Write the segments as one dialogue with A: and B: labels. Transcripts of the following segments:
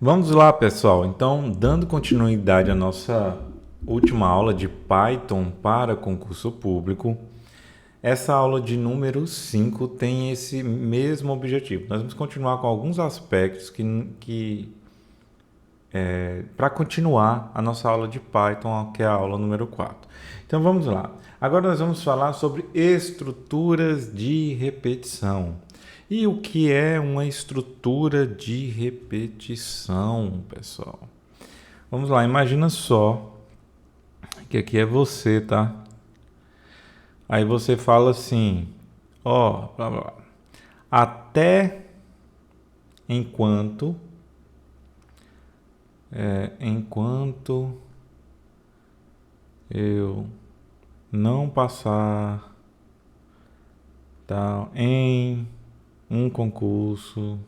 A: Vamos lá, pessoal. Então, dando continuidade à nossa última aula de Python para concurso público, essa aula de número 5 tem esse mesmo objetivo. Nós vamos continuar com alguns aspectos para continuar a nossa aula de Python, que é a aula número 4. Então, vamos lá. Agora nós vamos falar sobre estruturas de repetição. E o que é uma estrutura de repetição, pessoal? Vamos lá, imagina só que aqui é você, tá? Aí você fala assim, ó, blá, blá, blá. Até enquanto eu não passar tal em um concurso,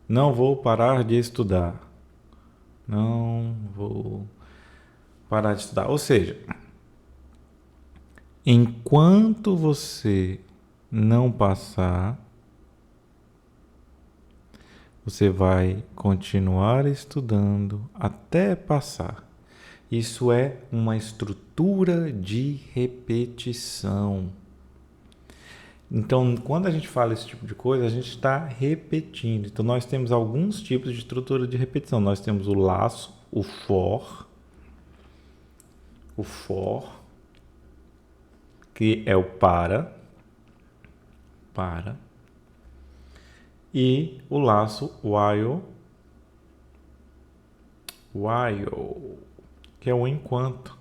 A: não vou parar de estudar. Não vou parar de estudar. Ou seja, enquanto você não passar, você vai continuar estudando até passar. Isso é uma estrutura de repetição. Então, quando a gente fala esse tipo de coisa, a gente está repetindo. Então, nós temos alguns tipos de estrutura de repetição. Nós temos o laço, o for, que é o para, e o laço while, que é o enquanto.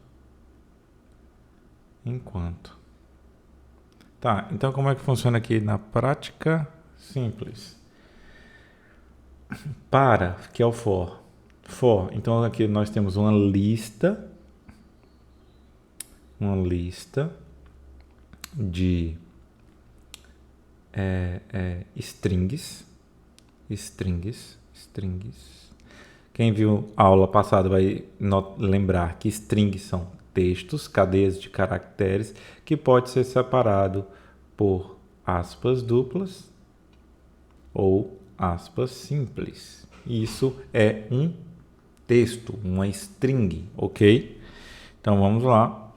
A: Tá, então como é que funciona aqui na prática? Simples. Para, que é o for. Então aqui nós temos uma lista de strings. Quem viu a aula passada vai lembrar que strings são textos, cadeias de caracteres, que pode ser separado por aspas duplas ou aspas simples. Isso é um texto, uma string, ok? Então vamos lá.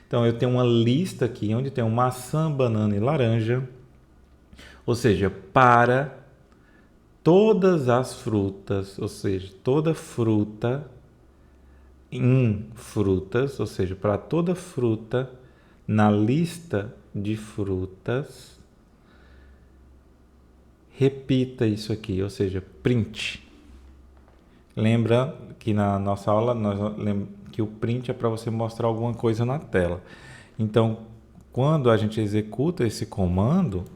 A: Então eu tenho uma lista aqui onde tem maçã, banana e laranja, ou seja, para todas as frutas, ou seja, toda fruta em frutas, ou seja, para toda fruta na lista de frutas, repita isso aqui, ou seja, print. Lembra que na nossa aula que o print é para você mostrar alguma coisa na tela. Então, quando a gente executa esse comando,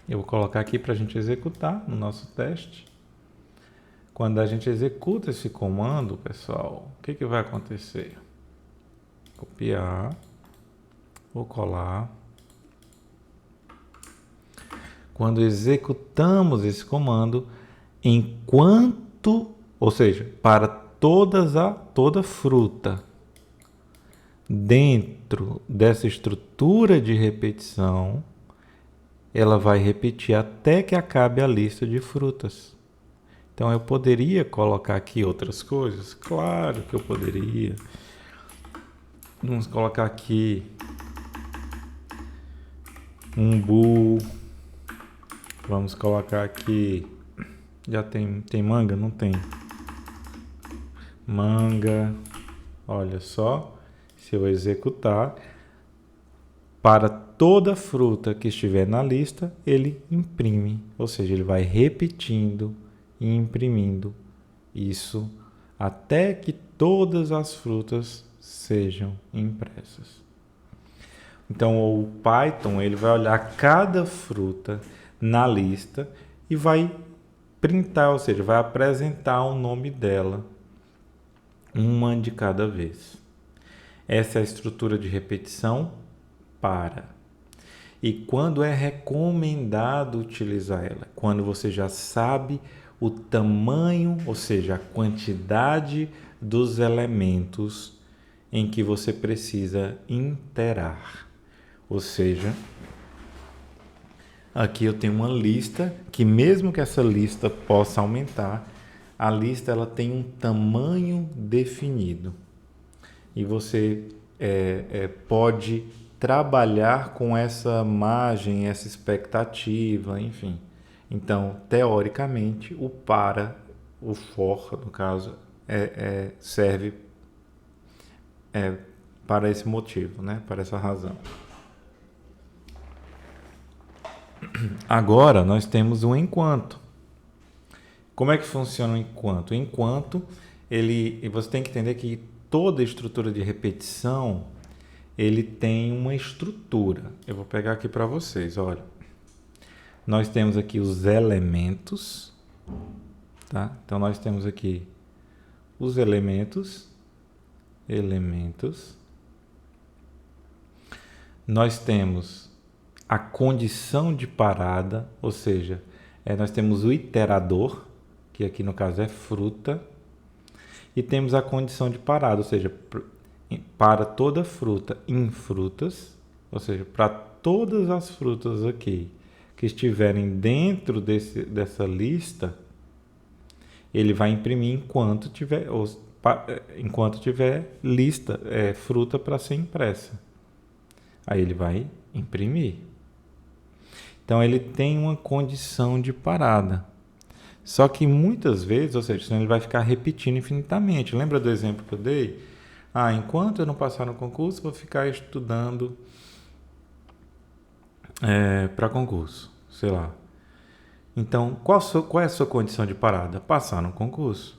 A: eu vou colocar aqui para a gente executar no nosso teste. Quando a gente executa esse comando, pessoal, o que vai acontecer? Copiar, vou colar. Quando executamos esse comando, ou seja, para toda fruta dentro dessa estrutura de repetição, ela vai repetir até que acabe a lista de frutas. Então eu poderia colocar aqui outras coisas? Claro que eu poderia. Vamos colocar aqui um bool. Vamos colocar aqui. Já tem manga? Não tem. Manga. Olha só. Se eu executar, para toda fruta que estiver na lista, ele imprime. Ou seja, ele vai repetindo e imprimindo isso até que todas as frutas sejam impressas. Então o Python ele vai olhar cada fruta na lista e vai printar, ou seja, vai apresentar o nome dela, uma de cada vez. Essa é a estrutura de repetição para. E quando é recomendado utilizar ela? Quando você já sabe o tamanho, ou seja, a quantidade dos elementos em que você precisa interar. Ou seja, aqui eu tenho uma lista que, mesmo que essa lista possa aumentar, a lista ela tem um tamanho definido e você pode trabalhar com essa margem, essa expectativa, enfim. Então, teoricamente, o for, no caso, serve para esse motivo, né? Para essa razão. Agora, nós temos o enquanto. Como é que funciona o enquanto? O enquanto, você tem que entender que toda estrutura de repetição, ele tem uma estrutura. Eu vou pegar aqui para vocês, olha. Nós temos aqui os elementos, tá? Então, nós temos aqui os elementos. Nós temos a condição de parada, ou seja, nós temos o iterador, que aqui no caso é fruta, e temos a condição de parada, ou seja, para toda fruta em frutas, ou seja, para todas as frutas aqui que estiverem dentro dessa lista, ele vai imprimir enquanto tiver lista, fruta para ser impressa. Aí ele vai imprimir. Então ele tem uma condição de parada. Só que muitas vezes, ou seja, senão ele vai ficar repetindo infinitamente. Lembra do exemplo que eu dei? Enquanto eu não passar no concurso, vou ficar estudando para concurso, sei lá. Então, qual é a sua condição de parada? Passar no concurso.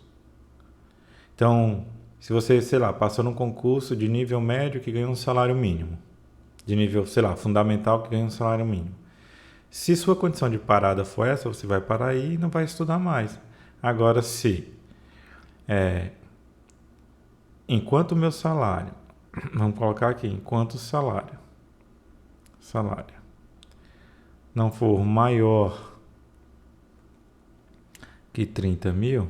A: Então, se você, sei lá, passou num concurso de nível médio que ganha um salário mínimo, de nível, sei lá, fundamental que ganha um salário mínimo. Se sua condição de parada for essa, você vai parar aí e não vai estudar mais. Agora, enquanto o meu salário, vamos colocar aqui, enquanto o salário não for maior que 30 mil,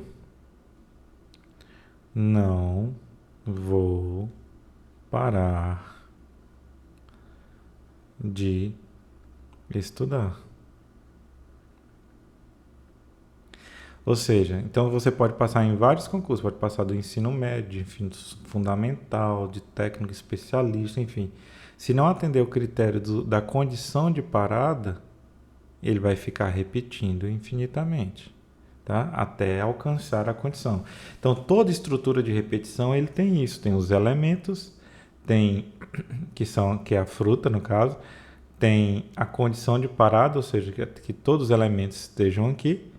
A: não vou parar de estudar. Ou seja, então você pode passar em vários concursos, pode passar do ensino médio, enfim, fundamental, de técnico especialista, enfim. Se não atender o critério da condição de parada, ele vai ficar repetindo infinitamente, tá? Até alcançar a condição. Então, toda estrutura de repetição, ele tem isso, tem os elementos, que é a fruta, no caso, tem a condição de parada, ou seja, que todos os elementos estejam aqui,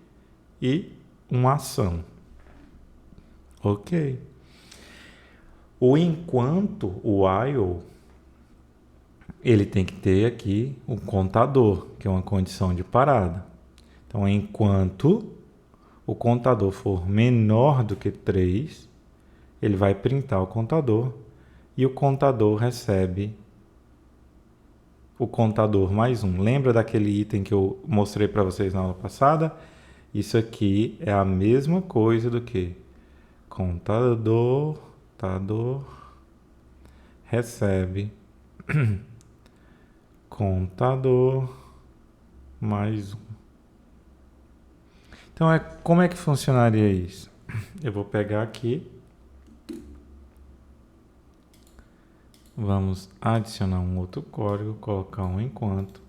A: e uma ação. Ok. O enquanto, o while, ele tem que ter aqui um contador, que é uma condição de parada. Então, enquanto o contador for menor do que 3, ele vai printar o contador e o contador recebe o contador mais 1. Lembra daquele item que eu mostrei para vocês na aula passada? Isso aqui é a mesma coisa do que contador recebe contador mais 1. Então, como é que funcionaria isso? Eu vou pegar aqui, vamos adicionar um outro código, colocar um enquanto,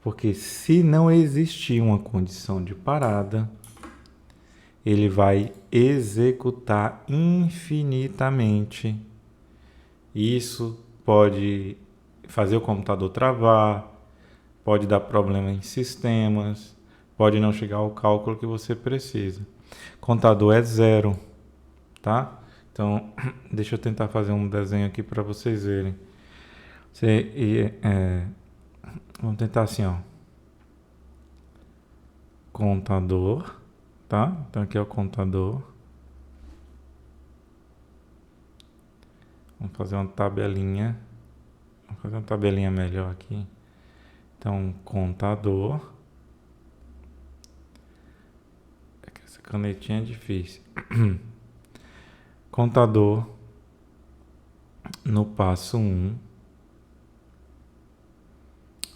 A: porque se não existir uma condição de parada, ele vai executar infinitamente. Isso pode fazer o computador travar, pode dar problema em sistemas, pode não chegar ao cálculo que você precisa. Contador é 0, tá? Então, deixa eu tentar fazer um desenho aqui para vocês verem. Vamos tentar assim, ó. Contador, tá? Então aqui é o contador. Vamos fazer uma tabelinha. Vamos fazer uma tabelinha melhor aqui. Então, contador. Essa canetinha é difícil. Contador no passo 1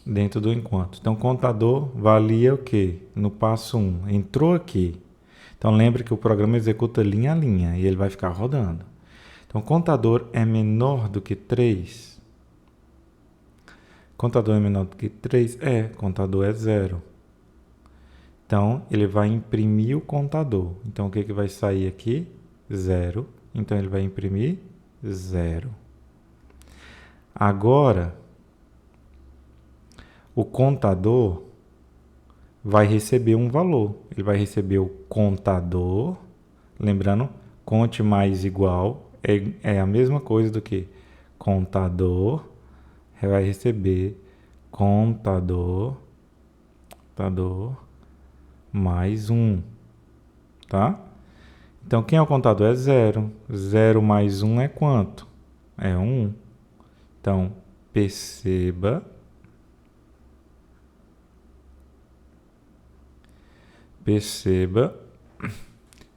A: dentro do enquanto. Então, o contador valia o quê? No passo 1. Entrou aqui. Então, lembre que o programa executa linha a linha e ele vai ficar rodando. Então, o contador é menor do que 3. Contador é menor do que 3? Contador é 0. Então, ele vai imprimir o contador. Então, o que vai sair aqui? 0. Então, ele vai imprimir 0. Agora, o contador vai receber um valor. Ele vai receber o contador. Lembrando, conte mais igual é a mesma coisa do que contador. Vai receber contador mais 1. Tá? Então, quem é o contador? É 0. 0 mais 1 é quanto? É 1. Então, perceba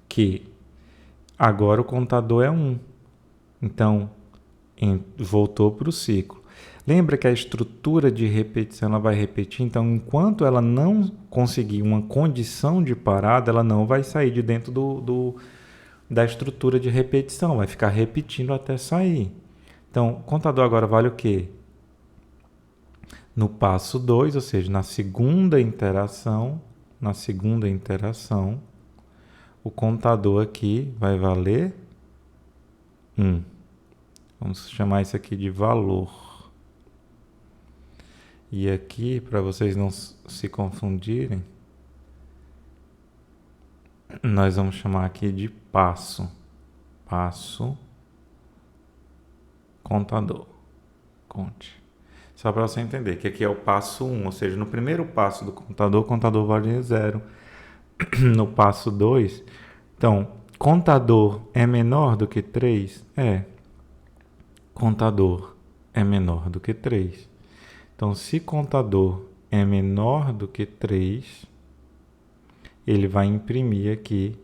A: que agora o contador é 1. Então, voltou para o ciclo. Lembra que a estrutura de repetição ela vai repetir? Então, enquanto ela não conseguir uma condição de parada, ela não vai sair de dentro da estrutura de repetição. Vai ficar repetindo até sair. Então, o contador agora vale o quê? No passo 2, ou seja, na segunda interação, o contador aqui vai valer 1. Vamos chamar isso aqui de valor. E aqui, para vocês não se confundirem, nós vamos chamar aqui de passo. Passo contador. Conte. Só para você entender que aqui é o passo 1, ou seja, no primeiro passo do contador, o contador vale 0. No passo 2, então, contador é menor do que 3? Contador é menor do que 3. Então, se contador é menor do que 3, ele vai imprimir aqui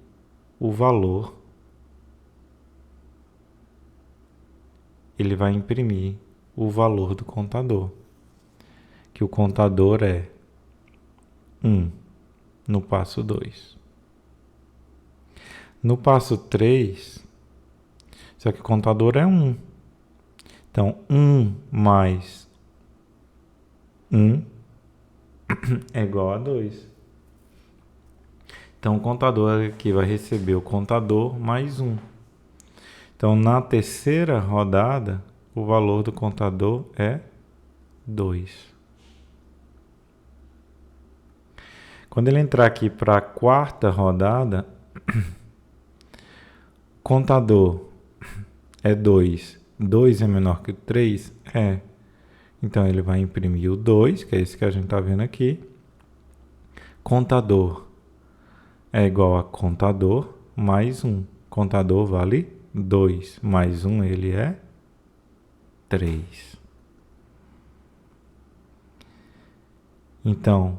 A: o valor. Ele vai imprimir o valor do contador. Que o contador é 1 no passo 2. No passo 3, só que o contador é 1. Então, 1 mais 1 é igual a 2. Então, o contador aqui vai receber o contador mais 1. Então, na terceira rodada, o valor do contador é 2. Quando ele entrar aqui para a quarta rodada, contador é 2. 2 é menor que 3? Então, ele vai imprimir o 2, que é esse que a gente está vendo aqui. Contador é igual a contador mais 1. Contador vale 2 mais 1, ele é 3. Então,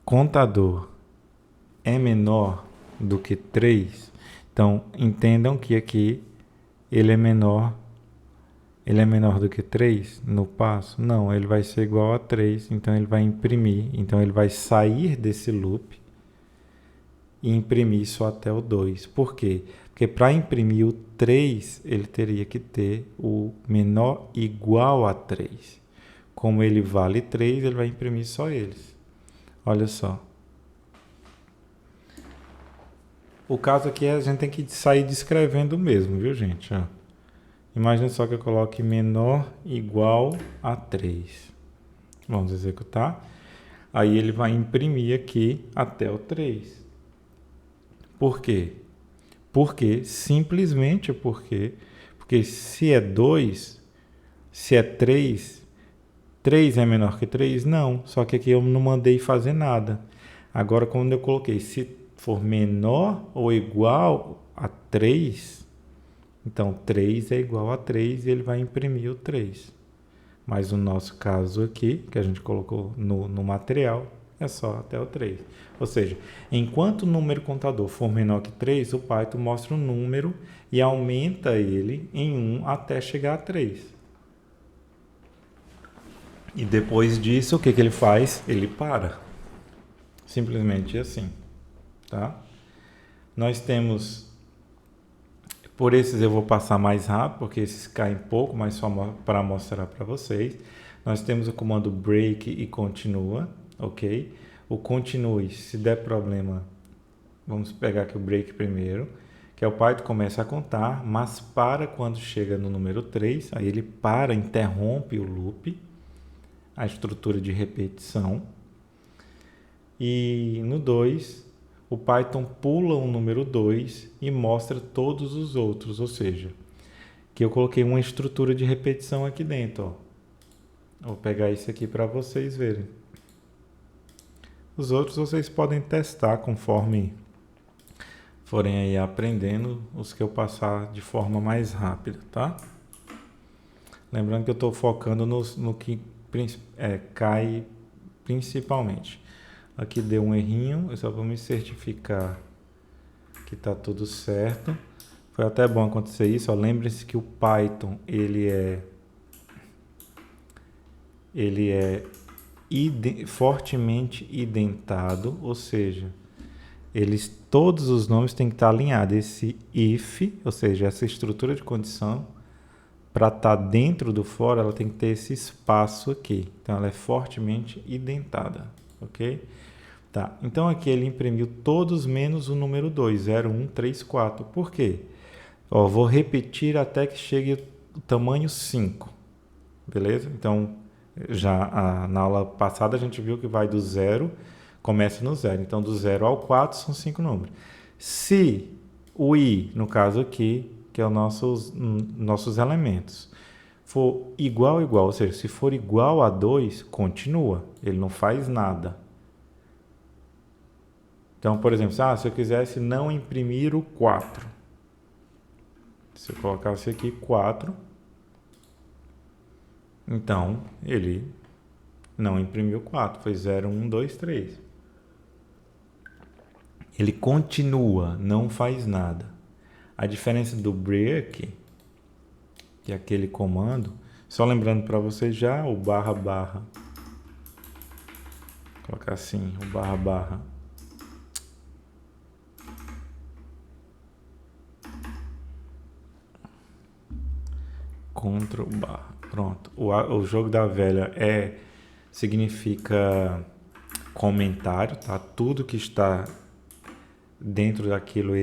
A: contador é menor do que 3. Então, entendam que aqui ele é menor do que 3 no passo? Não, ele vai ser igual a 3, então ele vai imprimir. Então, ele vai sair desse loop e imprimir só até o 2. Por quê? Porque para imprimir o 3, ele teria que ter o menor igual a 3. Como ele vale 3, ele vai imprimir só eles. Olha só. O caso aqui é a gente tem que sair descrevendo mesmo, viu, gente? Imagina só que eu coloque menor igual a 3. Vamos executar. Aí ele vai imprimir aqui até o 3. Por quê? Simplesmente porque se é 2, se é 3, 3 é menor que 3? Não, só que aqui eu não mandei fazer nada. Agora, quando eu coloquei se for menor ou igual a 3, então 3 é igual a 3 e ele vai imprimir o 3. Mas o nosso caso aqui, que a gente colocou no material, é só até o 3. Ou seja, enquanto o número contador for menor que 3, o Python mostra um número e aumenta ele em 1 até chegar a 3. E depois disso, o que que ele faz? Ele para. Simplesmente assim, tá? Nós temos, por esses eu vou passar mais rápido, porque esses caem pouco, mas só para mostrar para vocês. Nós temos o comando break e continua, ok? O continue, se der problema, vamos pegar aqui o break primeiro, que é o Python começa a contar, mas para quando chega no número 3, aí ele para, interrompe o loop, a estrutura de repetição. E no 2, o Python pula o número 2 e mostra todos os outros, ou seja, que eu coloquei uma estrutura de repetição aqui dentro. Ó. Vou pegar isso aqui para vocês verem. Os outros vocês podem testar conforme forem aí aprendendo, os que eu passar de forma mais rápida, tá? Lembrando que eu estou focando no que cai principalmente. Aqui deu um errinho, eu só vou me certificar que está tudo certo. Foi até bom acontecer isso. Lembre-se que o Python ele é fortemente identado, ou seja, todos os nomes têm que estar alinhados. Esse if, ou seja, essa estrutura de condição, para estar dentro do for, ela tem que ter esse espaço aqui. Então, ela é fortemente identada, ok? Tá, então aqui ele imprimiu todos menos o número 2, 0, 1, 3, 4. Por quê? Ó, vou repetir até que chegue o tamanho 5. Beleza? Então, na aula passada a gente viu que vai do 0, começa no 0. Então, do 0 ao 4 são 5 números. Se o i, no caso aqui, que é os nossos elementos, for igual, ou seja, se for igual a 2, continua. Ele não faz nada. Então, por exemplo, se eu quisesse não imprimir o 4. Se eu colocasse aqui 4, então ele não imprimiu 4. Foi 0, 1, 2, 3. Ele continua, não faz nada. A diferença do break, que é aquele comando, só lembrando para vocês já, o barra, vou colocar assim, o barra, Ctrl barra. Pronto. O jogo da velha significa comentário, tá? Tudo que está dentro daquilo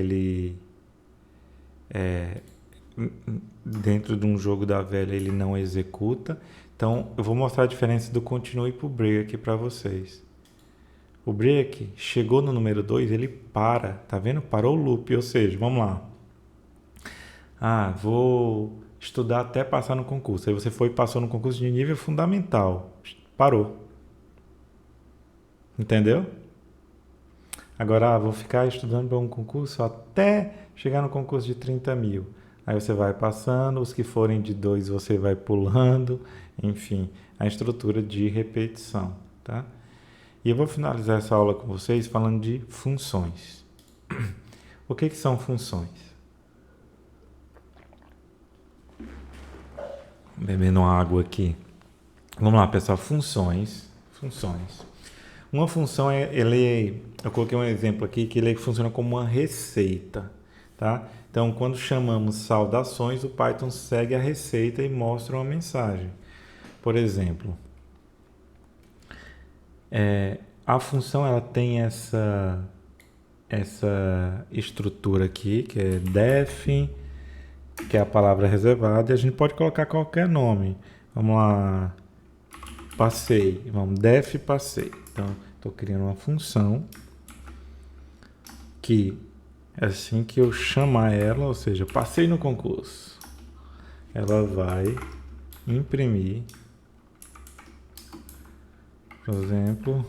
A: dentro de um jogo da velha ele não executa. Então eu vou mostrar a diferença do continue para o break aqui para vocês. O break chegou no número 2, ele para, tá vendo? Parou o loop, ou seja, vamos lá. Vou estudar até passar no concurso. Aí você foi e passou no concurso de nível fundamental. Parou. Entendeu? Agora, vou ficar estudando para um concurso até chegar no concurso de 30 mil. Aí você vai passando, os que forem de 2 você vai pulando. Enfim, a estrutura de repetição, tá? E eu vou finalizar essa aula com vocês falando de funções. O que são funções? Bebendo água aqui. Vamos lá, pessoal. Funções. Uma função eu coloquei um exemplo aqui que ele funciona como uma receita, tá? Então, quando chamamos saudações, o Python segue a receita e mostra uma mensagem. Por exemplo, a função ela tem essa estrutura aqui, que é def, que é a palavra reservada, e a gente pode colocar qualquer nome. Vamos lá, passei, def passei. Então, estou criando uma função que, assim que eu chamar ela, ou seja, passei no concurso, ela vai imprimir, por exemplo,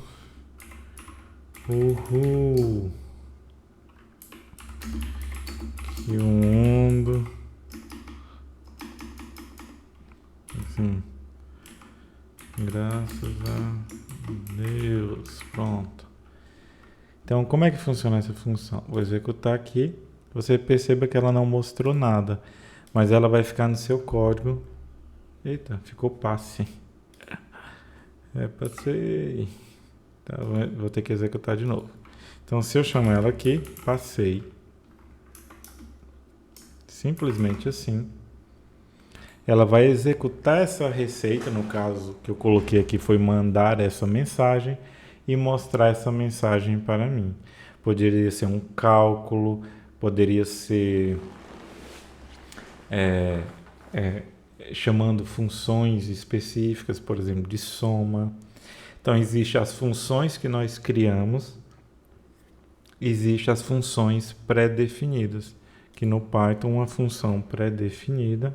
A: uhul, que o mundo, assim, graças a Deus, pronto. Então, como é que funciona essa função? Vou executar aqui, você perceba que ela não mostrou nada, mas ela vai ficar no seu código. Eita, ficou passe. Passei. Tá, vou ter que executar de novo. Então, se eu chamo ela aqui, passei. Simplesmente assim. Ela vai executar essa receita, no caso que eu coloquei aqui foi mandar essa mensagem e mostrar essa mensagem para mim. Poderia ser um cálculo, poderia ser chamando funções específicas, por exemplo, de soma. Então, existem as funções que nós criamos, existem as funções pré-definidas, que no Python uma função pré-definida,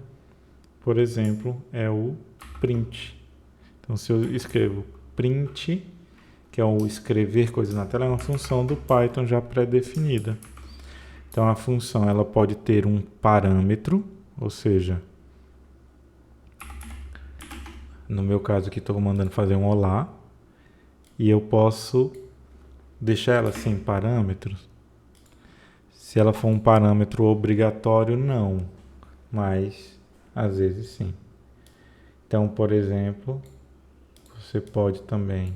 A: por exemplo, é o print. Então, se eu escrevo print, que é o escrever coisas na tela, é uma função do Python já pré-definida. Então, a função ela pode ter um parâmetro, ou seja, no meu caso aqui estou mandando fazer um olá, e eu posso deixar ela sem parâmetros. Se ela for um parâmetro obrigatório, não, mas às vezes sim. Então, por exemplo, você pode também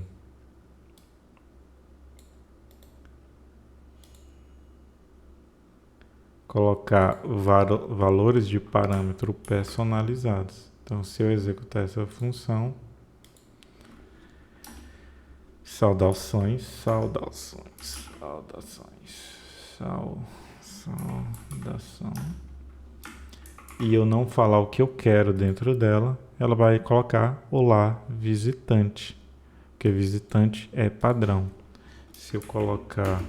A: colocar valores de parâmetro personalizados. Então, se eu executar essa função, saudações, e eu não falar o que eu quero dentro dela, ela vai colocar olá visitante, porque visitante é padrão. Se eu colocar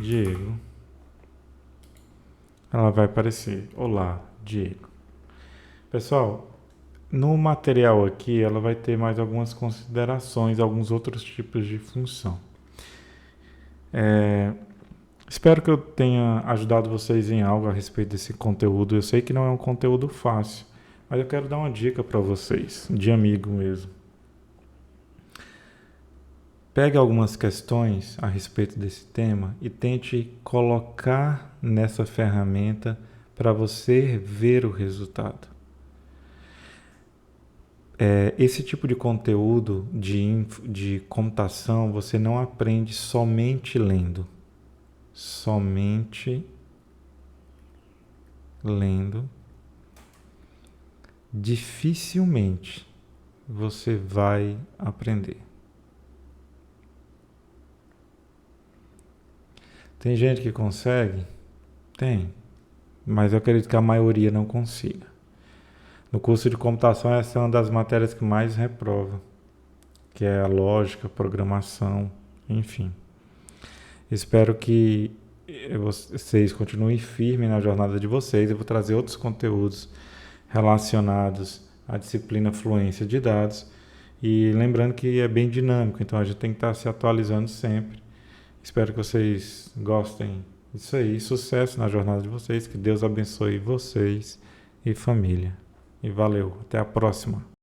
A: Diego, ela vai aparecer olá Diego. Pessoal, no material aqui ela vai ter mais algumas considerações, alguns outros tipos de função. Espero que eu tenha ajudado vocês em algo a respeito desse conteúdo. Eu sei que não é um conteúdo fácil, mas eu quero dar uma dica para vocês, de amigo mesmo. Pegue algumas questões a respeito desse tema e tente colocar nessa ferramenta para você ver o resultado. Esse tipo de conteúdo de computação você não aprende somente lendo. Dificilmente você vai aprender. Tem gente que consegue? Tem, mas eu acredito que a maioria não consiga. No curso de computação, essa é uma das matérias que mais reprova, que é a lógica, a programação, enfim. Espero que vocês continuem firmes na jornada de vocês. Eu vou trazer outros conteúdos relacionados à disciplina fluência de dados. E lembrando que é bem dinâmico, então a gente tem que estar se atualizando sempre. Espero que vocês gostem disso aí. Sucesso na jornada de vocês. Que Deus abençoe vocês e família. E valeu. Até a próxima.